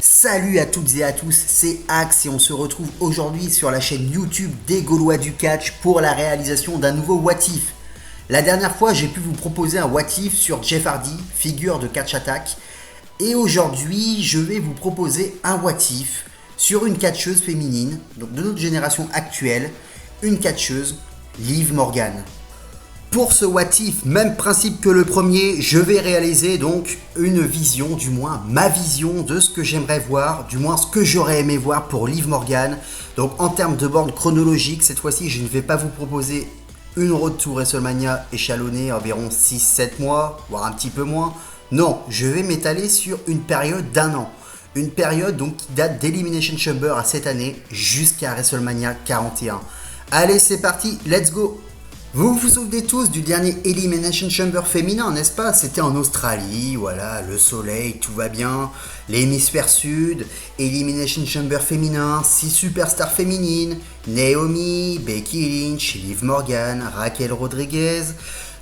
Salut à toutes et à tous, c'est Axe et on se retrouve aujourd'hui sur la chaîne YouTube des Gaulois du Catch pour la réalisation d'un nouveau What If. La dernière fois, j'ai pu vous proposer un What If sur Jeff Hardy, figure de Catch Attack. Et aujourd'hui, je vais vous proposer un What If sur une catcheuse féminine, donc de notre génération actuelle, une catcheuse, Liv Morgan. Pour ce What If, même principe que le premier, je vais réaliser donc une vision, du moins ma vision de ce que j'aimerais voir, du moins ce que j'aurais aimé voir pour Liv Morgan. Donc en termes de borne chronologique, cette fois-ci, je ne vais pas vous proposer une road to WrestleMania échelonnée environ 6-7 mois, voire un petit peu moins. Non, je vais m'étaler sur une période d'1 an. Une période donc qui date d'Elimination Chamber à cette année jusqu'à WrestleMania 41. Allez, c'est parti, let's go! Vous vous souvenez tous du dernier Elimination Chamber féminin, n'est-ce pas? C'était en Australie, voilà, le soleil, tout va bien, l'hémisphère sud, Elimination Chamber féminin, 6 superstars féminines, Naomi, Becky Lynch, Liv Morgan, Raquel Rodriguez,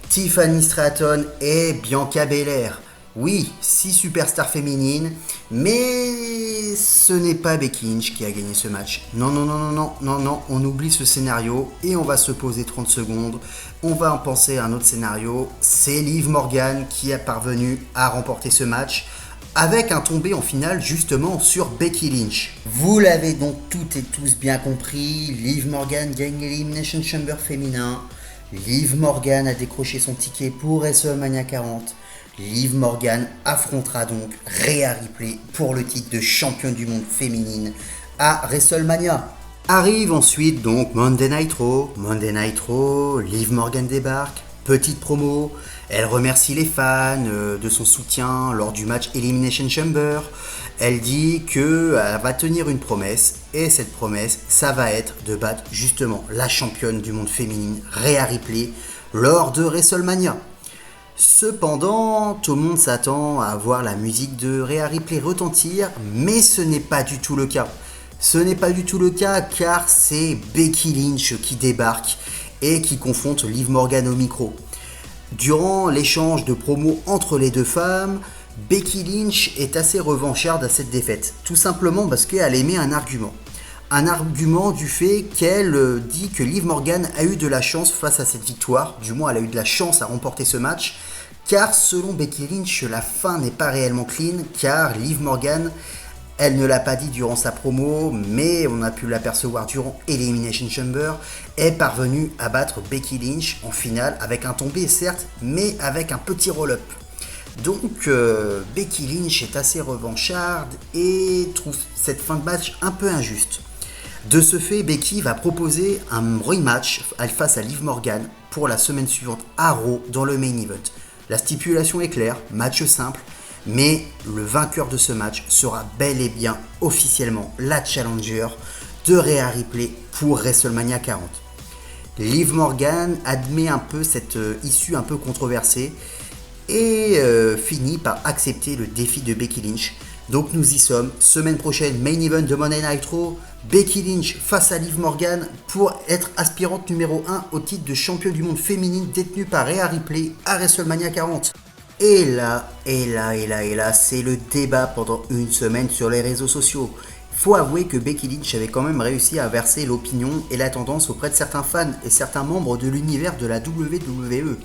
Tiffany Stratton et Bianca Belair. Oui, 6 superstars féminines, mais ce n'est pas Becky Lynch qui a gagné ce match. Non, on oublie ce scénario et on va se poser 30 secondes. On va en penser à un autre scénario. C'est Liv Morgan qui est parvenue à remporter ce match avec un tombé en finale justement sur Becky Lynch. Vous l'avez donc toutes et tous bien compris, Liv Morgan gagne l'Elimination Chamber féminin. Liv Morgan a décroché son ticket pour WrestleMania 40. Liv Morgan affrontera donc Rhea Ripley pour le titre de championne du monde féminine à WrestleMania. Arrive ensuite donc Monday Night Raw. Monday Night Raw, Liv Morgan débarque, petite promo, elle remercie les fans de son soutien lors du match Elimination Chamber. Elle dit qu'elle va tenir une promesse et cette promesse, ça va être de battre justement la championne du monde féminine Rhea Ripley lors de WrestleMania. Cependant, tout le monde s'attend à voir la musique de Rhea Ripley retentir, mais ce n'est pas du tout le cas. Ce n'est pas du tout le cas car c'est Becky Lynch qui débarque et qui confronte Liv Morgan au micro. Durant l'échange de promos entre les deux femmes, Becky Lynch est assez revancharde à cette défaite, tout simplement parce qu'elle émet un argument. Un argument du fait qu'elle dit que Liv Morgan a eu de la chance face à cette victoire, du moins elle a eu de la chance à remporter ce match, car selon Becky Lynch, la fin n'est pas réellement clean, car Liv Morgan, elle ne l'a pas dit durant sa promo, mais on a pu l'apercevoir durant Elimination Chamber, est parvenue à battre Becky Lynch en finale avec un tombé certes, mais avec un petit roll-up. Donc Becky Lynch est assez revancharde et trouve cette fin de match un peu injuste. De ce fait, Becky va proposer un rematch face à Liv Morgan pour la semaine suivante à Raw dans le main event. La stipulation est claire, match simple, mais le vainqueur de ce match sera bel et bien officiellement la challenger de Rhea Ripley pour WrestleMania 40. Liv Morgan admet un peu cette issue un peu controversée et finit par accepter le défi de Becky Lynch. Donc nous y sommes, semaine prochaine, main event de Monday Night Raw, Becky Lynch face à Liv Morgan pour être aspirante numéro 1 au titre de champion du monde féminine détenue par Rhea Ripley à WrestleMania 40. Et là, c'est le débat pendant une semaine sur les réseaux sociaux. Faut avouer que Becky Lynch avait quand même réussi à verser l'opinion et la tendance auprès de certains fans et certains membres de l'univers de la WWE.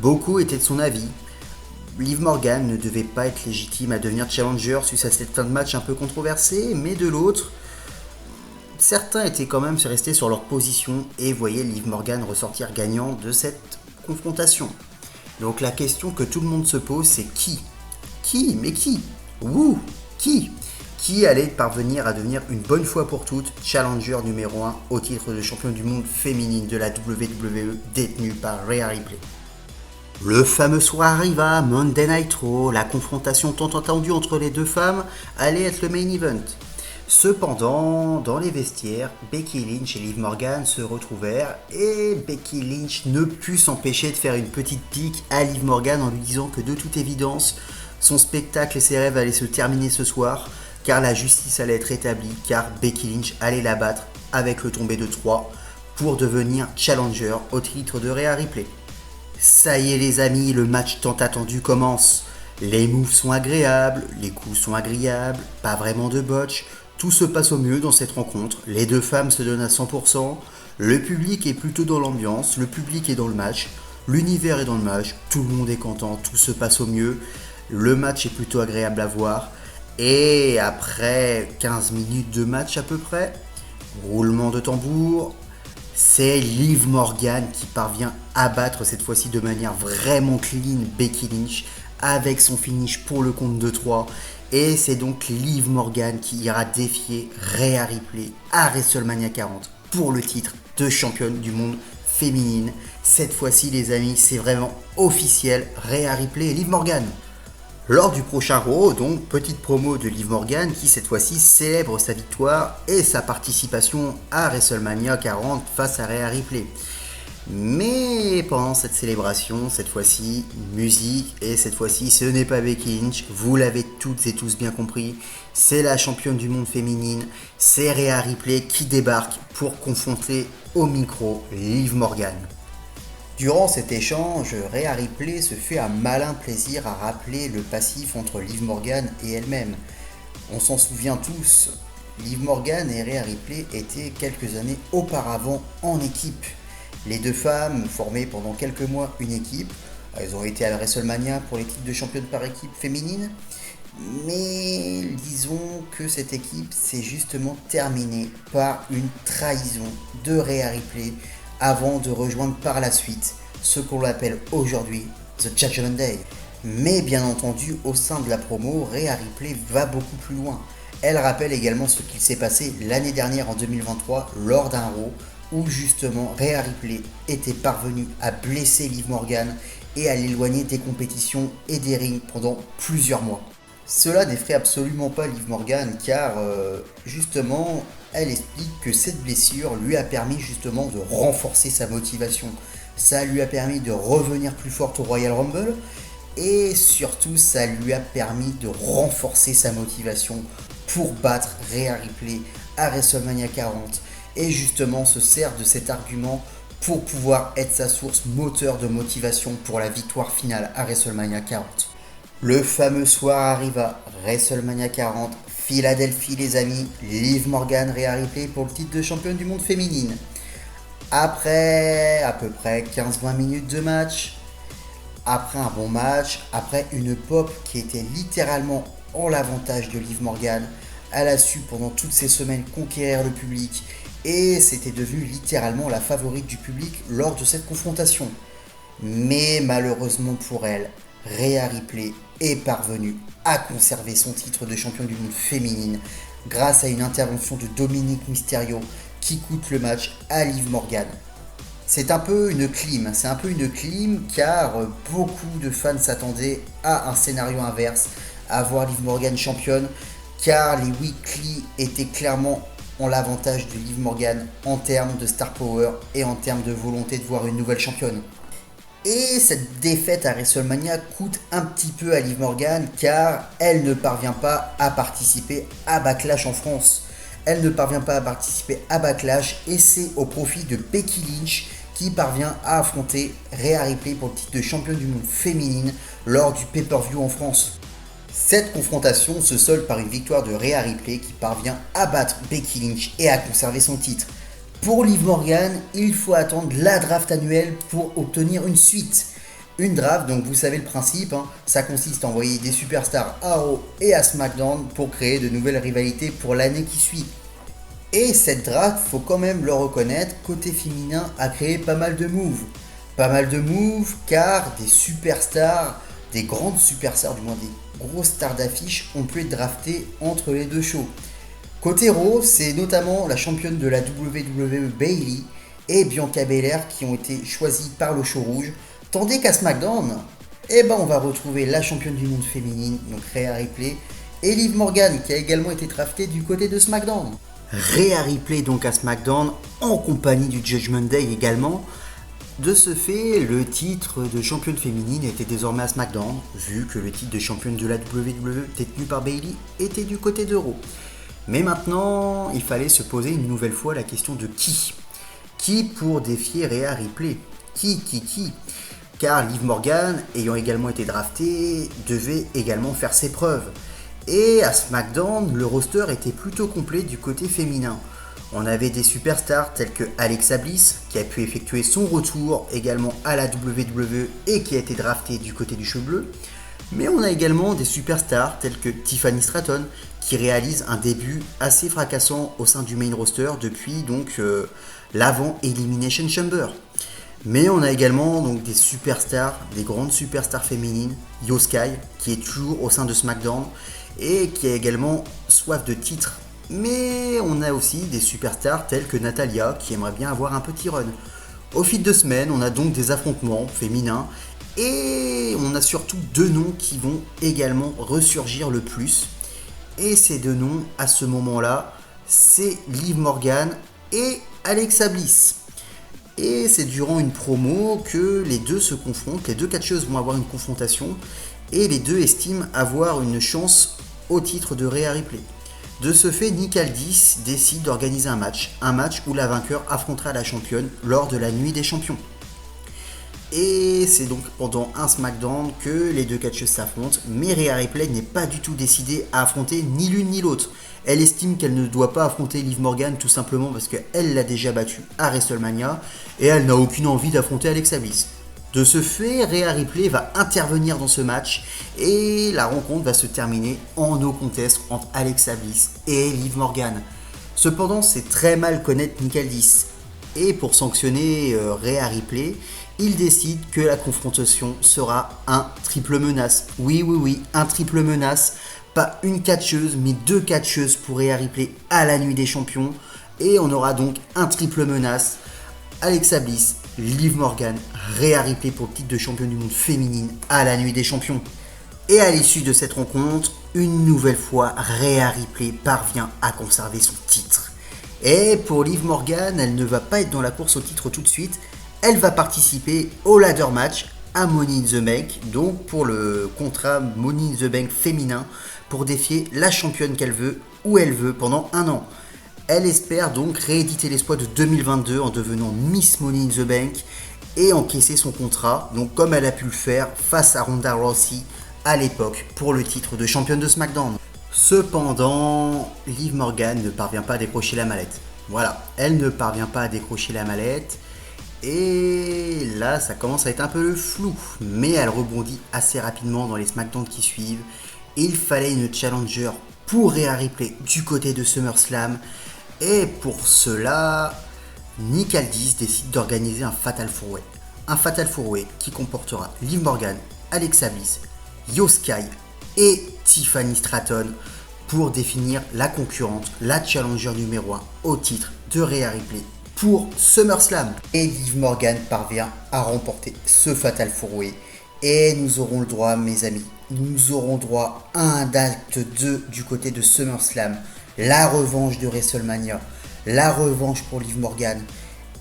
Beaucoup étaient de son avis. Liv Morgan ne devait pas être légitime à devenir challenger suite à cette fin de match un peu controversée, mais de l'autre, certains étaient quand même restés sur leur position et voyaient Liv Morgan ressortir gagnant de cette confrontation. Donc la question que tout le monde se pose, c'est qui Qui allait parvenir à devenir une bonne fois pour toutes challenger numéro 1 au titre de champion du monde féminine de la WWE détenue par Rhea Ripley. Le fameux soir arriva, Monday Night Raw, la confrontation tant attendue entre les deux femmes allait être le main event. Cependant, dans les vestiaires, Becky Lynch et Liv Morgan se retrouvèrent et Becky Lynch ne put s'empêcher de faire une petite pique à Liv Morgan en lui disant que de toute évidence, son spectacle et ses rêves allaient se terminer ce soir car la justice allait être rétablie car Becky Lynch allait la battre avec le tombé de 3 pour devenir challenger au titre de Rhea Ripley. Ça y est les amis, le match tant attendu commence. Les moves sont agréables, les coups sont agréables, pas vraiment de botch. Tout se passe au mieux dans cette rencontre. Les deux femmes se donnent à 100%. Le public est plutôt dans l'ambiance, le public est dans le match, l'univers est dans le match, tout le monde est content, tout se passe au mieux. Le match est plutôt agréable à voir. Et après 15 minutes de match à peu près, roulement de tambour, c'est Liv Morgan qui parvient à battre cette fois-ci de manière vraiment clean Becky Lynch avec son finish pour le compte de 3. Et c'est donc Liv Morgan qui ira défier Rhea Ripley à WrestleMania 40 pour le titre de championne du monde féminine. Cette fois-ci les amis, c'est vraiment officiel, Rhea Ripley et Liv Morgan. Lors du prochain Raw, donc petite promo de Liv Morgan qui cette fois-ci célèbre sa victoire et sa participation à WrestleMania 40 face à Rhea Ripley. Mais pendant cette célébration, cette fois-ci, musique, et cette fois-ci, ce n'est pas Becky Lynch, vous l'avez toutes et tous bien compris, c'est la championne du monde féminine, c'est Rhea Ripley qui débarque pour confronter au micro Liv Morgan. Durant cet échange, Rhea Ripley se fait un malin plaisir à rappeler le passif entre Liv Morgan et elle-même. On s'en souvient tous, Liv Morgan et Rhea Ripley étaient quelques années auparavant en équipe. Les deux femmes formaient pendant quelques mois une équipe. Elles ont été à la WrestleMania pour les titres de championne par équipe féminine. Mais disons que cette équipe s'est justement terminée par une trahison de Rhea Ripley avant de rejoindre par la suite ce qu'on appelle aujourd'hui The Judgment Day. Mais bien entendu, au sein de la promo, Rhea Ripley va beaucoup plus loin. Elle rappelle également ce qu'il s'est passé l'année dernière en 2023 lors d'un Raw où justement Rhea Ripley était parvenue à blesser Liv Morgan et à l'éloigner des compétitions et des rings pendant plusieurs mois. Cela n'effraie absolument pas Liv Morgan car justement elle explique que cette blessure lui a permis justement de renforcer sa motivation. Ça lui a permis de revenir plus forte au Royal Rumble et surtout ça lui a permis de renforcer sa motivation pour battre Rhea Ripley à WrestleMania 40. Et justement se sert de cet argument pour pouvoir être sa source moteur de motivation pour la victoire finale à WrestleMania 40. Le fameux soir arriva, WrestleMania 40, Philadelphie les amis, Liv Morgan, Rhea Ripley pour le titre de championne du monde féminine. Après à peu près 15-20 minutes de match, après un bon match, après une pop qui était littéralement en l'avantage de Liv Morgan, elle a su pendant toutes ces semaines conquérir le public et c'était devenu littéralement la favorite du public lors de cette confrontation. Mais malheureusement pour elle, Rhea Ripley est parvenue à conserver son titre de championne du monde féminine grâce à une intervention de Dominic Mysterio qui coûte le match à Liv Morgan. C'est un peu une clim, car beaucoup de fans s'attendaient à un scénario inverse, à voir Liv Morgan championne, car les weekly étaient clairement en l'avantage de Liv Morgan en termes de star power et en termes de volonté de voir une nouvelle championne. Et cette défaite à WrestleMania coûte un petit peu à Liv Morgan car elle ne parvient pas à participer à Backlash en France. Elle ne parvient pas à participer à Backlash et c'est au profit de Becky Lynch qui parvient à affronter Rhea Ripley pour le titre de championne du monde féminine lors du pay-per-view en France. Cette confrontation se solde par une victoire de Rhea Ripley qui parvient à battre Becky Lynch et à conserver son titre. Pour Liv Morgan, il faut attendre la draft annuelle pour obtenir une suite. Une draft, donc vous savez le principe, ça consiste à envoyer des superstars à Raw et à SmackDown pour créer de nouvelles rivalités pour l'année qui suit. Et cette draft, faut quand même le reconnaître, côté féminin a créé pas mal de moves. Pas mal de moves car des superstars, des grandes superstars, du moins des grosses stars d'affiche ont pu être draftées entre les deux shows. Côté Raw, c'est notamment la championne de la WWE Bayley et Bianca Belair qui ont été choisis par le show rouge, tandis qu'à SmackDown, on va retrouver la championne du monde féminine, donc Rhea Ripley, et Liv Morgan qui a également été draftée du côté de SmackDown. Rhea Ripley donc à SmackDown, en compagnie du Judgment Day également. De ce fait, le titre de championne féminine était désormais à SmackDown, vu que le titre de championne de la WWE détenu par Bayley était du côté de Raw. Mais maintenant, il fallait se poser une nouvelle fois la question de qui Qui pour défier Rhea Ripley? Qui? Car Liv Morgan, ayant également été drafté, devait également faire ses preuves. Et à SmackDown, le roster était plutôt complet du côté féminin. On avait des superstars tels que Alexa Bliss, qui a pu effectuer son retour également à la WWE et qui a été draftée du côté du cheveu bleu. Mais on a également des superstars tels que Tiffany Stratton, qui réalise un début assez fracassant au sein du main roster depuis donc l'avant Elimination Chamber. Mais on a également donc des superstars, des grandes superstars féminines, Io Sky, qui est toujours au sein de SmackDown et qui a également soif de titre. Mais on a aussi des superstars telles que Natalia, qui aimerait bien avoir un petit run. Au fil de semaines, on a donc des affrontements féminins et on a surtout deux noms qui vont également ressurgir le plus. Et ces deux noms, à ce moment-là, c'est Liv Morgan et Alexa Bliss. Et c'est durant une promo que les deux se confrontent, les deux catcheuses vont avoir une confrontation et les deux estiment avoir une chance au titre de Rhea Ripley. De ce fait, Nick Aldis décide d'organiser un match où la vainqueur affrontera la championne lors de la nuit des champions. Et c'est donc pendant un SmackDown que les deux catcheuses s'affrontent, mais Rhea Ripley n'est pas du tout décidée à affronter ni l'une ni l'autre. Elle estime qu'elle ne doit pas affronter Liv Morgan tout simplement parce qu'elle l'a déjà battue à WrestleMania et elle n'a aucune envie d'affronter Alexa Bliss. De ce fait, Rhea Ripley va intervenir dans ce match et la rencontre va se terminer en no contest entre Alexa Bliss et Liv Morgan. Cependant, c'est très mal connaître Nick Aldis. Et pour sanctionner Rhea Ripley, il décide que la confrontation sera un triple menace. Oui, un triple menace. Pas une catcheuse, mais deux catcheuses pour Rhea Ripley à la nuit des champions. Et on aura donc un triple menace. Alexa Bliss, Liv Morgan, Rhea Ripley pour le titre de championne du monde féminine à la nuit des champions. Et à l'issue de cette rencontre, une nouvelle fois, Rhea Ripley parvient à conserver son titre. Et pour Liv Morgan, elle ne va pas être dans la course au titre tout de suite. Elle va participer au ladder match à Money in the Bank, donc pour le contrat Money in the Bank féminin, pour défier la championne qu'elle veut, où elle veut, pendant un an. Elle espère donc rééditer l'exploit de 2022 en devenant Miss Money in the Bank et encaisser son contrat, donc comme elle a pu le faire face à Ronda Rousey à l'époque pour le titre de championne de SmackDown. Cependant, Liv Morgan ne parvient pas à décrocher la mallette. Voilà, elle ne parvient pas à décrocher la mallette. Et là, ça commence à être un peu flou. Mais elle rebondit assez rapidement dans les SmackDown qui suivent. Il fallait une challenger pour Rhea Ripley du côté de SummerSlam. Et pour cela, Nick Aldis décide d'organiser un Fatal 4-Way. Un Fatal 4-Way qui comportera Liv Morgan, Alexa Bliss, Io Sky et Tiffany Stratton pour définir la concurrente, la challenger numéro 1 au titre de Rhea Ripley pour SummerSlam. Et Liv Morgan parvient à remporter ce Fatal 4-Way. Et nous aurons le droit, mes amis, nous aurons droit à un acte 2 du côté de SummerSlam. La revanche de WrestleMania, la revanche pour Liv Morgan.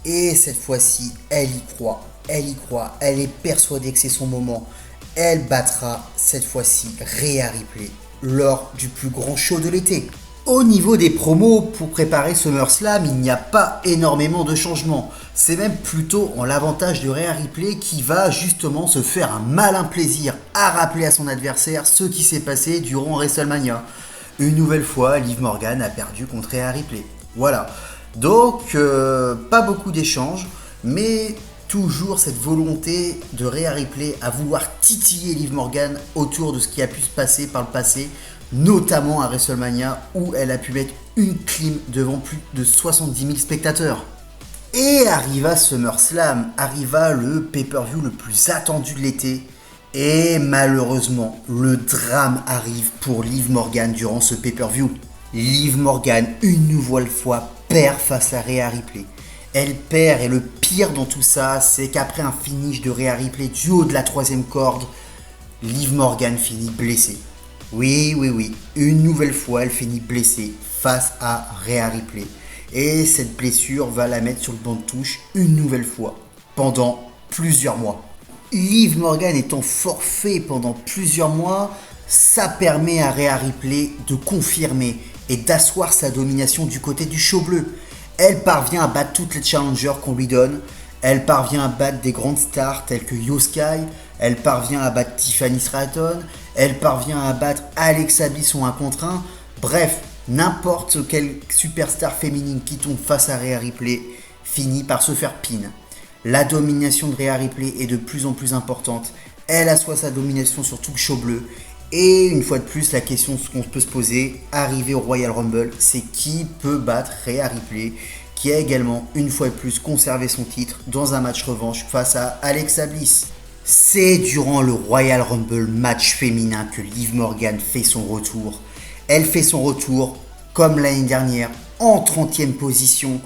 Et cette fois-ci, elle y croit, elle est persuadée que c'est son moment. Elle battra cette fois-ci Rhea Ripley lors du plus grand show de l'été. Au niveau des promos pour préparer SummerSlam, il n'y a pas énormément de changements. C'est même plutôt en l'avantage de Rhea Ripley qui va justement se faire un malin plaisir à rappeler à son adversaire ce qui s'est passé durant WrestleMania. Une nouvelle fois, Liv Morgan a perdu contre Rhea Ripley. Voilà. Donc, pas beaucoup d'échanges, mais toujours cette volonté de Rhea Ripley à vouloir titiller Liv Morgan autour de ce qui a pu se passer par le passé, notamment à WrestleMania où elle a pu mettre une clim devant plus de 70 000 spectateurs. Et arriva SummerSlam, arriva le pay-per-view le plus attendu de l'été. Et malheureusement, le drame arrive pour Liv Morgan durant ce pay-per-view. Liv Morgan, une nouvelle fois, perd face à Rhea Ripley. Elle perd et le pire dans tout ça, c'est qu'après un finish de Rhea Ripley du haut de la 3e corde, Liv Morgan finit blessée. Oui, une nouvelle fois, elle finit blessée face à Rhea Ripley. Et cette blessure va la mettre sur le banc de touche une nouvelle fois, pendant plusieurs mois. Liv Morgan étant forfait pendant plusieurs mois, ça permet à Rhea Ripley de confirmer et d'asseoir sa domination du côté du show bleu. Elle parvient à battre toutes les challengers qu'on lui donne. Elle parvient à battre des grandes stars telles que Io Sky. Elle parvient à battre Tiffany Stratton. Elle parvient à battre Alexa Bliss en 1 contre 1. Bref, n'importe quelle superstar féminine qui tombe face à Rhea Ripley finit par se faire pin. La domination de Rhea Ripley est de plus en plus importante. Elle assoit sa domination sur tout le show bleu. Et une fois de plus, la question qu'on peut se poser, arrivé au Royal Rumble, c'est qui peut battre Rhea Ripley, qui a également, une fois de plus, conservé son titre dans un match revanche face à Alexa Bliss. C'est durant le Royal Rumble match féminin que Liv Morgan fait son retour. Elle fait son retour, comme l'année dernière, en 30e position.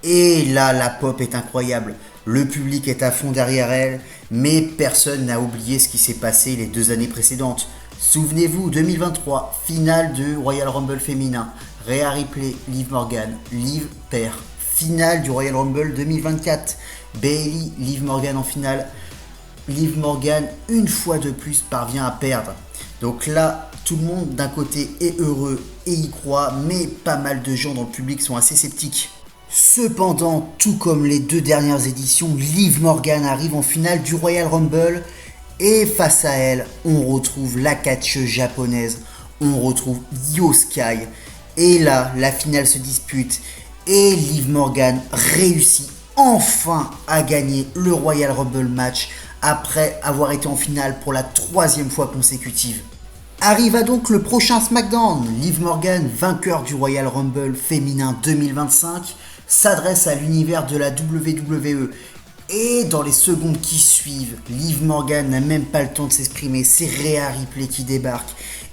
Et là, la pop est incroyable. Le public est à fond derrière elle, mais personne n'a oublié ce qui s'est passé les 2 années précédentes. Souvenez-vous, 2023, finale de Royal Rumble féminin. Rhea Ripley, Liv Morgan, Liv perd. Finale du Royal Rumble 2024. Bayley, Liv Morgan en finale. Liv Morgan, une fois de plus, parvient à perdre. Donc là, tout le monde d'un côté est heureux et y croit, mais pas mal de gens dans le public sont assez sceptiques. Cependant, tout comme les 2 dernières éditions, Liv Morgan arrive en finale du Royal Rumble et face à elle, on retrouve la catcheuse japonaise, on retrouve Io Sky. Et là, la finale se dispute et Liv Morgan réussit enfin à gagner le Royal Rumble match après avoir été en finale pour la 3e fois consécutive. Arriva donc le prochain SmackDown. Liv Morgan, vainqueur du Royal Rumble féminin 2025, s'adresse à l'univers de la WWE. Et dans les secondes qui suivent, Liv Morgan n'a même pas le temps de s'exprimer, c'est Rhea Ripley qui débarque.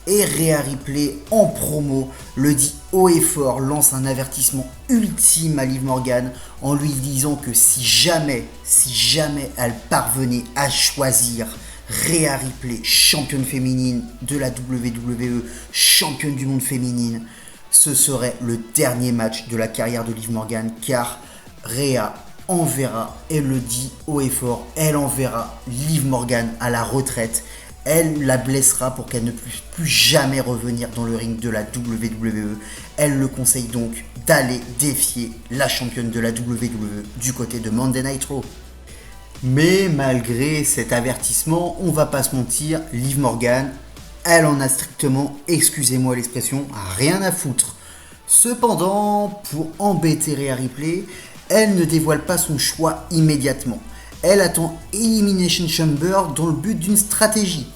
Et Rhea Ripley, en promo, le dit haut et fort, lance un avertissement ultime à Liv Morgan en lui disant que si jamais elle parvenait à choisir Rhea Ripley, championne féminine de la WWE, championne du monde féminine, ce serait le dernier match de la carrière de Liv Morgan, car Rhea enverra, elle le dit haut et fort, elle enverra Liv Morgan à la retraite. Elle la blessera pour qu'elle ne puisse plus jamais revenir dans le ring de la WWE. Elle le conseille donc d'aller défier la championne de la WWE du côté de Monday Night Raw. Mais malgré cet avertissement, on va pas se mentir, Liv Morgan, elle en a strictement, excusez-moi l'expression, rien à foutre. Cependant, pour embêter Rhea Ripley, elle ne dévoile pas son choix immédiatement. Elle attend Elimination Chamber dans le but d'une stratégie.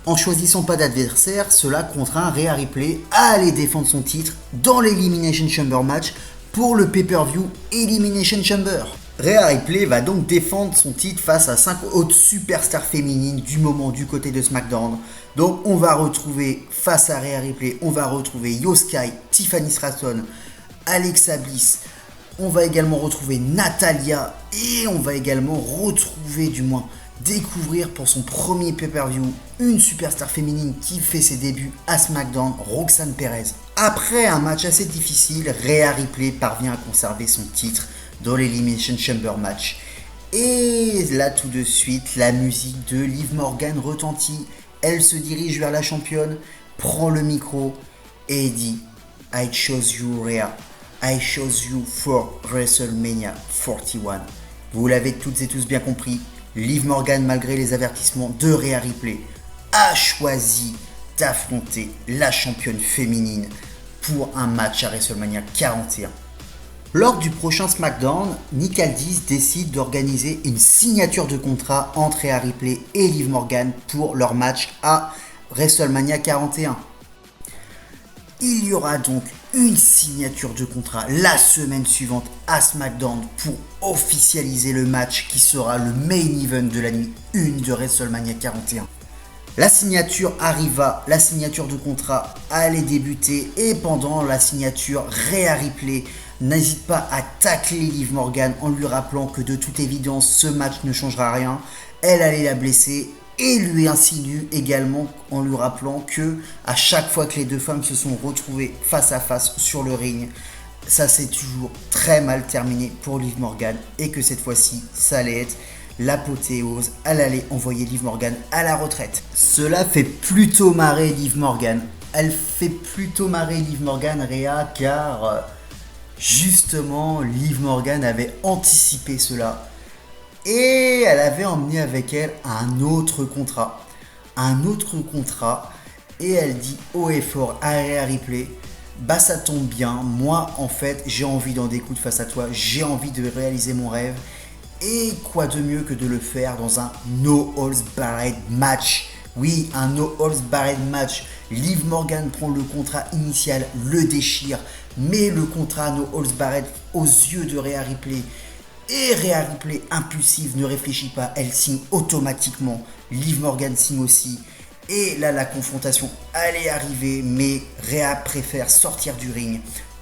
En choisissant pas d'adversaire, cela contraint Rhea Ripley à aller défendre son titre dans l'Elimination Chamber match pour le pay-per-view Elimination Chamber. Rhea Ripley va donc défendre son titre face à 5 autres superstars féminines du moment du côté de SmackDown. Donc on va retrouver face à Rhea Ripley, on va retrouver Io Sky, Tiffany Stratton, Alexa Bliss. On va également retrouver Natalya et on va également retrouver, du moins découvrir pour son premier pay-per-view, une superstar féminine qui fait ses débuts à SmackDown, Roxanne Perez. Après un match assez difficile, Rhea Ripley parvient à conserver son titre dans l'Elimination Chamber match. Et là tout de suite, la musique de Liv Morgan retentit. Elle se dirige vers la championne, prend le micro et dit « I chose you Rhea. I chose you for WrestleMania 41. » Vous l'avez toutes et tous bien compris, Liv Morgan, malgré les avertissements de Rhea Ripley, a choisi d'affronter la championne féminine pour un match à WrestleMania 41. Lors du prochain SmackDown, Nick Aldis décide d'organiser une signature de contrat entre Rhea Ripley et Liv Morgan pour leur match à WrestleMania 41. Il y aura donc une signature de contrat la semaine suivante à SmackDown pour officialiser le match qui sera le main event de la nuit 1 de WrestleMania 41. La signature arriva, la signature de contrat allait débuter et pendant la signature, Rhea Ripley n'hésite pas à tacler Liv Morgan en lui rappelant que de toute évidence ce match ne changera rien. Elle allait la blesser et lui insinue également en lui rappelant que à chaque fois que les deux femmes se sont retrouvées face à face sur le ring, ça s'est toujours très mal terminé pour Liv Morgan et que cette fois-ci ça allait être l'apothéose, elle allait envoyer Liv Morgan à la retraite. Cela fait plutôt marrer Liv Morgan. Elle fait plutôt marrer Liv Morgan, Rhea, car Justement, Liv Morgan avait anticipé cela et elle avait emmené avec elle un autre contrat. Un autre contrat et elle dit haut et fort à Rhea Ripley, bah ça tombe bien, moi en fait j'ai envie d'en découdre face à toi, j'ai envie de réaliser mon rêve et quoi de mieux que de le faire dans un No Holds Barred match. Oui, un No Holds Barred match. Liv Morgan prend le contrat initial, le déchire, met le contrat No Holds Barred aux yeux de Rhea Ripley. Et Rhea Ripley, impulsive, ne réfléchit pas, elle signe automatiquement. Liv Morgan signe aussi. Et là, la confrontation allait arriver, mais Rhea préfère sortir du ring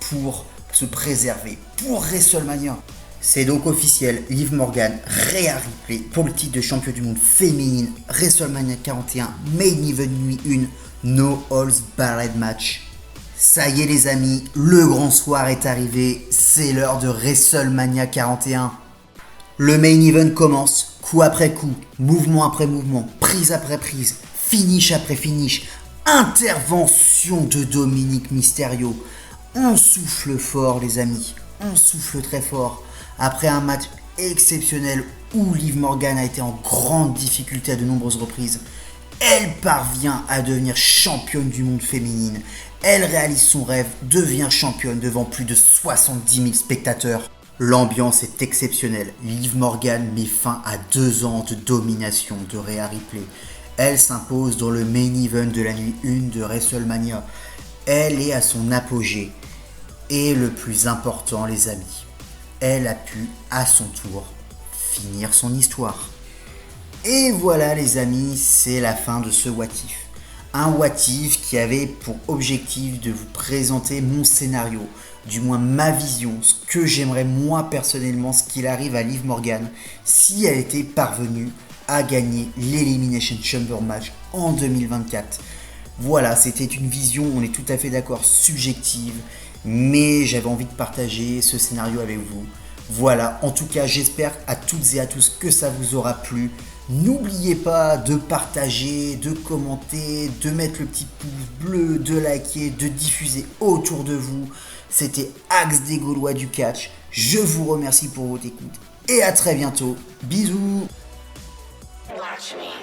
pour se préserver pour WrestleMania. C'est donc officiel, Liv Morgan, Rhea Ripley pour le titre de champion du monde féminine, WrestleMania 41, Main Event nuit 1, No Holds Barred match. Ça y est les amis, le grand soir est arrivé, c'est l'heure de WrestleMania 41. Le main event commence, coup après coup, mouvement après mouvement, prise après prise, finish après finish, intervention de Dominic Mysterio. On souffle fort les amis, on souffle très fort. Après un match exceptionnel où Liv Morgan a été en grande difficulté à de nombreuses reprises, elle parvient à devenir championne du monde féminine. Elle réalise son rêve, devient championne devant plus de 70 000 spectateurs. L'ambiance est exceptionnelle. Liv Morgan met fin à 2 ans de domination de Rhea Ripley. Elle s'impose dans le main event de la nuit 1 de WrestleMania. Elle est à son apogée. Et le plus important les amis, elle a pu à son tour finir son histoire. Et voilà les amis, c'est la fin de ce What If. Un What If qui avait pour objectif de vous présenter mon scénario, du moins ma vision, ce que j'aimerais moi personnellement, ce qu'il arrive à Liv Morgan si elle était parvenue à gagner l'Elimination Chamber match en 2024. Voilà, c'était une vision, on est tout à fait d'accord, subjective, mais j'avais envie de partager ce scénario avec vous. Voilà, en tout cas, j'espère à toutes et à tous que ça vous aura plu. N'oubliez pas de partager, de commenter, de mettre le petit pouce bleu, de liker, de diffuser autour de vous. C'était Axe des Gaulois du catch. Je vous remercie pour votre écoute et à très bientôt. Bisous. Watch me.